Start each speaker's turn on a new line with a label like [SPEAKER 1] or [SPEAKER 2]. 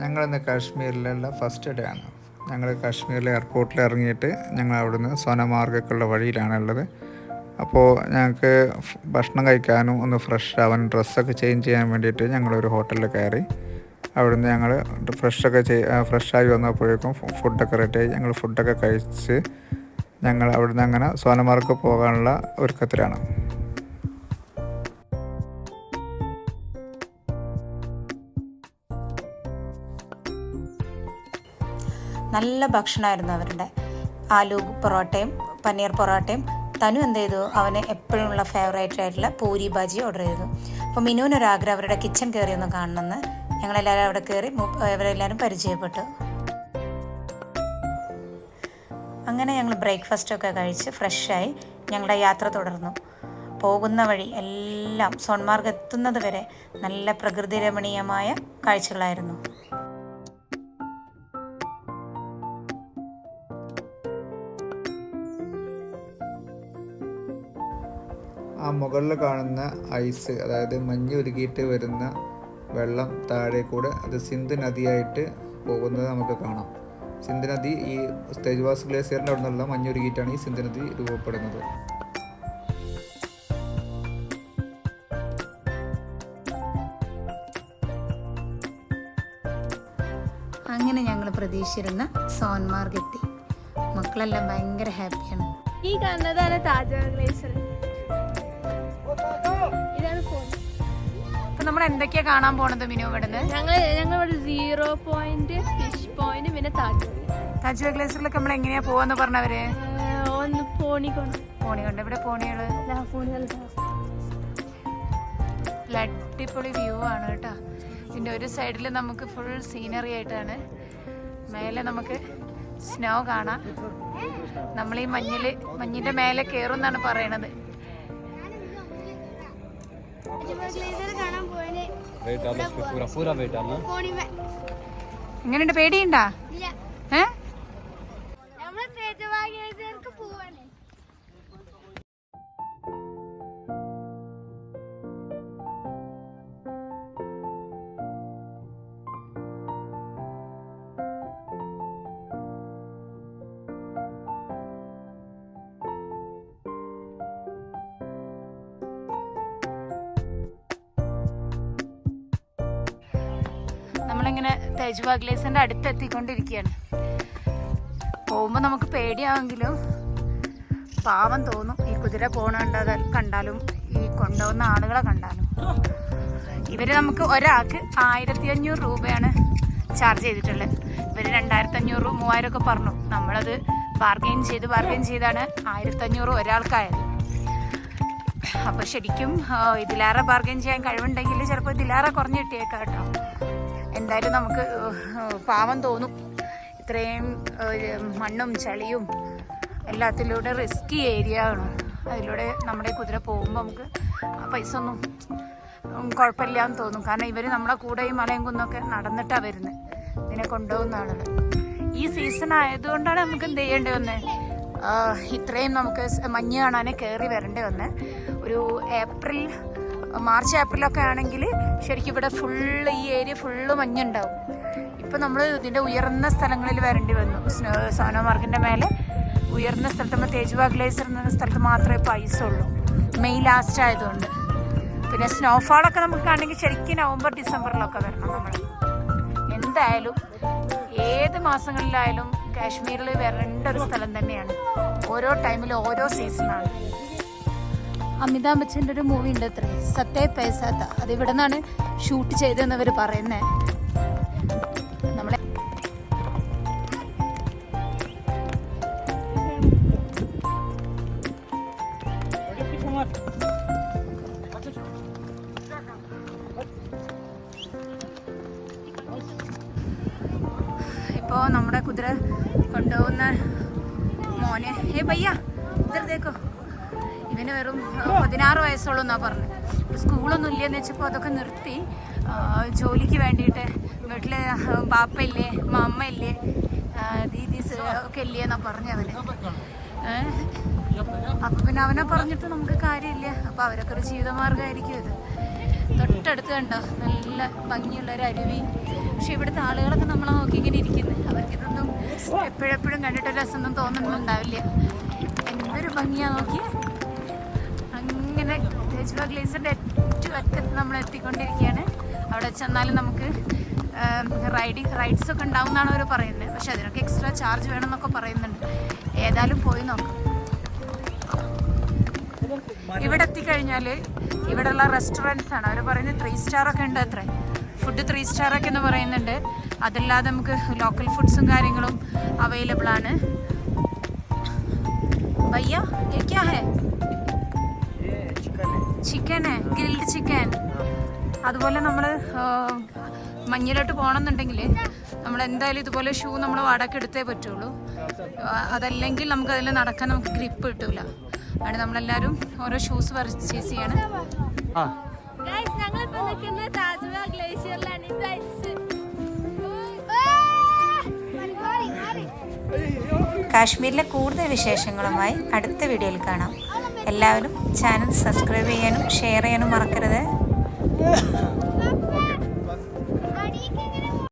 [SPEAKER 1] ഞങ്ങളിന്ന് കാശ്മീരിലുള്ള first day ആണ്. ഞങ്ങൾ കാശ്മീരിലെ എയർപോർട്ടിൽ ഇറങ്ങിയിട്ട് ഞങ്ങൾ അവിടുന്ന് സോനമാർഗൊക്കെയുള്ള വഴിയിലാണുള്ളത്. അപ്പോൾ ഞങ്ങൾക്ക് ഭക്ഷണം കഴിക്കാനും ഒന്ന് ഫ്രഷ് ആവാനും ഡ്രസ്സൊക്കെ ചേഞ്ച് ചെയ്യാൻ വേണ്ടിയിട്ട് ഞങ്ങളൊരു ഹോട്ടലിൽ കയറി. അവിടുന്ന് ഞങ്ങൾ ഫ്രഷായി വന്നപ്പോഴേക്കും ഫുഡൊക്കെ റെഡിയായി. ഞങ്ങൾ ഫുഡൊക്കെ കഴിച്ച് ഞങ്ങൾ അവിടുന്ന് അങ്ങനെ സോനമാർഗ് പോകാനുള്ള ഒരുക്കത്തിലാണ്.
[SPEAKER 2] നല്ല ഭക്ഷണമായിരുന്നു അവരുടെ. ആലു പൊറോട്ടയും പനീർ പൊറോട്ടയും. തനു എന്ത് ചെയ്തു, അവന് എപ്പോഴുമുള്ള ഫേവറേറ്റ് ആയിട്ടുള്ള പൂരി ബാജി ഓർഡർ ചെയ്തു. അപ്പോൾ മിനുവിനൊരാഗ്രഹം അവരുടെ കിച്ചൺ കയറി ഒന്ന് കാണണമെന്ന്. ഞങ്ങളെല്ലാവരും അവിടെ കയറി അവരെല്ലാവരും പരിചയപ്പെട്ടു. അങ്ങനെ ഞങ്ങൾ ബ്രേക്ക്ഫാസ്റ്റൊക്കെ കഴിച്ച് ഫ്രഷായി ഞങ്ങളുടെ യാത്ര തുടർന്നു. പോകുന്ന വഴി എല്ലാം സോൺമാർഗ് എത്തുന്നത് വരെ നല്ല പ്രകൃതി രമണീയമായ കാഴ്ചകളായിരുന്നു.
[SPEAKER 1] ആ മുകളിൽ കാണുന്ന ഐസ്, അതായത് മഞ്ഞ് ഉരുകിയിട്ട് വരുന്ന വെള്ളം താഴെ കൂടെ അത് സിന്ധ് നദിയായിട്ട് പോകുന്നത് നമുക്ക് കാണാം. സിന്ധ് നദി ഈ തേജ്വാസ് ഗ്ലേസിയറിൻ്റെ അവിടെ നിന്നുള്ള മഞ്ഞുരുകിയിട്ടാണ് ഈ സിന്ധ് നദി രൂപപ്പെടുന്നത്.
[SPEAKER 2] അങ്ങനെ ഞങ്ങൾ പ്രതീക്ഷിച്ചിരുന്ന സോൻമാർഗ് എത്തി. മക്കളെല്ലാം ഭയങ്കര ഹാപ്പിയാണ്.
[SPEAKER 3] ഈ കാണുന്നതാണ് താജ്മഹൽ ഗ്ലേസിയർ. ഇതാണ് ഫോൺ.
[SPEAKER 2] അപ്പൊ നമ്മൾ എന്തൊക്കെയാ കാണാൻ പോണത് മിനു? ഇവിടുന്ന്
[SPEAKER 3] ഞങ്ങൾ ഇവിടെ 0 പോയിന്റ്, ഫിഷ് പോയിന്റ്, പിന്നെ
[SPEAKER 2] താജ്മഹൽ ഗ്ലേസിയറിലൊക്കെ നമ്മൾ എങ്ങനെയാ പോവാന്ന് പറഞ്ഞവര്?
[SPEAKER 3] ഒന്ന് പോണി കൊണ്ട്.
[SPEAKER 2] ഇവിടെ പോണികള് അടിപൊളി വ്യൂ ആണ് കേട്ടോ. ഇതിൻ്റെ ഒരു സൈഡിൽ നമുക്ക് ഫുൾ സീനറി ആയിട്ടാണ്. മേലെ നമുക്ക് സ്നോ കാണാം. നമ്മൾ ഈ മഞ്ഞിന്റെ മേലെ കയറും എന്നാണ് പറയണത്. എങ്ങനെയുണ്ട്? പേടിയുണ്ടാ? നമ്മളിങ്ങനെ തേജ്വാസ് ഗ്ലേസിയറിന്റെ അടുത്ത് എത്തിക്കൊണ്ടിരിക്കുകയാണ്. പോകുമ്പോൾ നമുക്ക് പേടിയാവെങ്കിലും പാവം തോന്നും. ഈ കുതിര കണ്ടാലും ഈ കൊണ്ടുപോകുന്ന ആളുകളെ കണ്ടാലും. ഇവര് നമുക്ക് ഒരാൾക്ക് 1500 രൂപയാണ് ചാർജ് ചെയ്തിട്ടുള്ളത്. ഇവര് 2500, 3000 ഒക്കെ പറഞ്ഞു. നമ്മളത് ബാർഗെയിൻ ചെയ്താണ് 1500 ഒരാൾക്കായത്. അപ്പൊ ശരിക്കും ഇതിലേറെ ബാർഗെയിൻ ചെയ്യാൻ കഴിവുണ്ടെങ്കിൽ ചിലപ്പോൾ ഇതിലേറെ കുറഞ്ഞ് കിട്ടിയേക്കാം കേട്ടോ. എന്തായാലും നമുക്ക് പാവം തോന്നും. ഇത്രയും മണ്ണും ചളിയും എല്ലാത്തിലൂടെ റിസ്കി ഏരിയ ആണ്. അതിലൂടെ നമ്മുടെ കുതിര പോകുമ്പോൾ നമുക്ക് ആ പൈസ ഒന്നും കുഴപ്പമില്ല എന്ന് തോന്നും. കാരണം ഇവർ നമ്മളെ കൂടെ ഈ മലയും കുന്നൊക്കെ നടന്നിട്ടാണ് വരുന്നത്. ഇതിനെ കൊണ്ടുപോകുന്ന ആളുകൾ. ഈ സീസൺ ആയതുകൊണ്ടാണ് നമുക്ക് എന്ത് ചെയ്യേണ്ടി വന്നത്, ഇത്രയും നമുക്ക് മഞ്ഞ് കാണാനേ കയറി വരേണ്ടി വന്നത്. ഒരു മാർച്ച് ഏപ്രിലൊക്കെ ആണെങ്കിൽ ശരിക്കും ഇവിടെ ഫുള്ള് ഈ ഏരിയ ഫുള്ള് മഞ്ഞുണ്ടാവും. ഇപ്പം നമ്മൾ ഇതിൻ്റെ ഉയർന്ന സ്ഥലങ്ങളിൽ വരേണ്ടി വന്നു. സോനമാർഗിൻ്റെ മേലെ ഉയർന്ന സ്ഥലത്ത്, നമ്മൾ തേജ്വാസ് ഗ്ലേസിയർ എന്ന സ്ഥലത്ത് മാത്രമേ ഇപ്പോൾ ഐസുള്ളൂ, മെയ് ലാസ്റ്റ് ആയതുകൊണ്ട്. പിന്നെ സ്നോഫാളൊക്കെ നമുക്ക് കാണണമെങ്കിൽ ശരിക്കും നവംബർ ഡിസംബറിലൊക്കെ വരണം നമ്മൾ. എന്തായാലും ഏത് മാസങ്ങളിലായാലും കാശ്മീരിൽ വരേണ്ട ഒരു സ്ഥലം തന്നെയാണ്. ഓരോ ടൈമിൽ ഓരോ സീസണാണ്. അമിതാഭ് ബച്ചൻ്റെ ഒരു മൂവി ഉണ്ട് അത്രേ, സത്തേ പൈസാത്ത. അത് ഇവിടെ നിന്നാണ് ഷൂട്ട് ചെയ്തതെന്നവർ പറയുന്നത്. നമ്മളെ ഇപ്പോൾ നമ്മുടെ കുതിര കൊണ്ടുപോകുന്ന മോനെ, ഭയ്യ ഇതർ ദേക്കോ, ഇവന് വെറും 16 വയസ്സുള്ളൂ എന്നാണ് പറഞ്ഞത്. സ്കൂളൊന്നും ഇല്ലയെന്ന് വെച്ചപ്പോൾ അതൊക്കെ നിർത്തി ജോലിക്ക് വേണ്ടിയിട്ട്. വീട്ടിൽ പാപ്പയില്ലേ, അമ്മ ഇല്ലേ, ദീദീസ് ഒക്കെ ഇല്ലേ എന്നാണ് പറഞ്ഞവന്. അപ്പം പിന്നെ അവനെ പറഞ്ഞിട്ട് നമുക്ക് കാര്യമില്ല. അപ്പോൾ അവരൊക്കെ ഒരു ജീവിതമാർഗ്ഗമായിരിക്കും ഇത്. തൊട്ടടുത്ത് കണ്ടോ നല്ല ഭംഗിയുള്ളൊരു അരുവി. പക്ഷെ ഇവിടുത്തെ ആളുകളൊക്കെ നമ്മളെ നോക്കി ഇങ്ങനെ ഇരിക്കുന്നത്. അവർക്കിതൊന്നും എപ്പോഴെപ്പോഴും കണ്ടിട്ട് രസമൊന്നും തോന്നുന്നുണ്ടാവില്ല. എന്തൊരു ഭംഗിയാ നോക്കി. അങ്ങനെ തേജുവ ഗ്ലേസിൻ്റെ ഏറ്റവും അറ്റത്ത് നമ്മൾ എത്തിക്കൊണ്ടിരിക്കുകയാണ്. അവിടെ ചെന്നാലും നമുക്ക് റൈഡ്സ് ഒക്കെ ഉണ്ടാവും എന്നാണ് അവർ പറയുന്നത്. പക്ഷെ അതിനൊക്കെ എക്സ്ട്രാ ചാർജ് വേണമെന്നൊക്കെ പറയുന്നുണ്ട്. ഏതായാലും പോയി നോക്കാം. ഇവിടെ എത്തിക്കഴിഞ്ഞാൽ ഇവിടെയുള്ള റെസ്റ്റോറൻറ്റ്സ് ആണ് അവർ പറയുന്നത് 3 സ്റ്റാർ ഒക്കെ ഉണ്ട്. അത്ര ഫുഡ് 3 സ്റ്റാർ ഒക്കെ എന്ന് പറയുന്നുണ്ട്. അതല്ലാതെ നമുക്ക് ലോക്കൽ ഫുഡ്സും കാര്യങ്ങളും അവൈലബിൾ ആണ്. ഭയ്യ ये क्या है? Chicken grilled chicken. അതുപോലെ നമ്മൾ മഞ്ഞിലോട്ട് പോകണമെന്നുണ്ടെങ്കിൽ നമ്മൾ എന്തായാലും ഇതുപോലെ ഷൂ നമ്മൾ വാടക എടുത്തേ പറ്റുള്ളൂ. അതല്ലെങ്കിൽ നമുക്കതിൽ നടക്കാൻ നമുക്ക് ഗ്രിപ്പ് കിട്ടൂല. അതുകൊണ്ട് നമ്മളെല്ലാവരും ഓരോ ഷൂസ് പർച്ചേസ് ചെയ്യണം.
[SPEAKER 4] കാശ്മീരിലെ കൂടുതൽ വിശേഷങ്ങളുമായി അടുത്ത വീഡിയോയിൽ കാണാം. എല്ലാവരും ചാനൽ സബ്സ്ക്രൈബ് ചെയ്യാനും ഷെയർ ചെയ്യാനും മറക്കരുത്.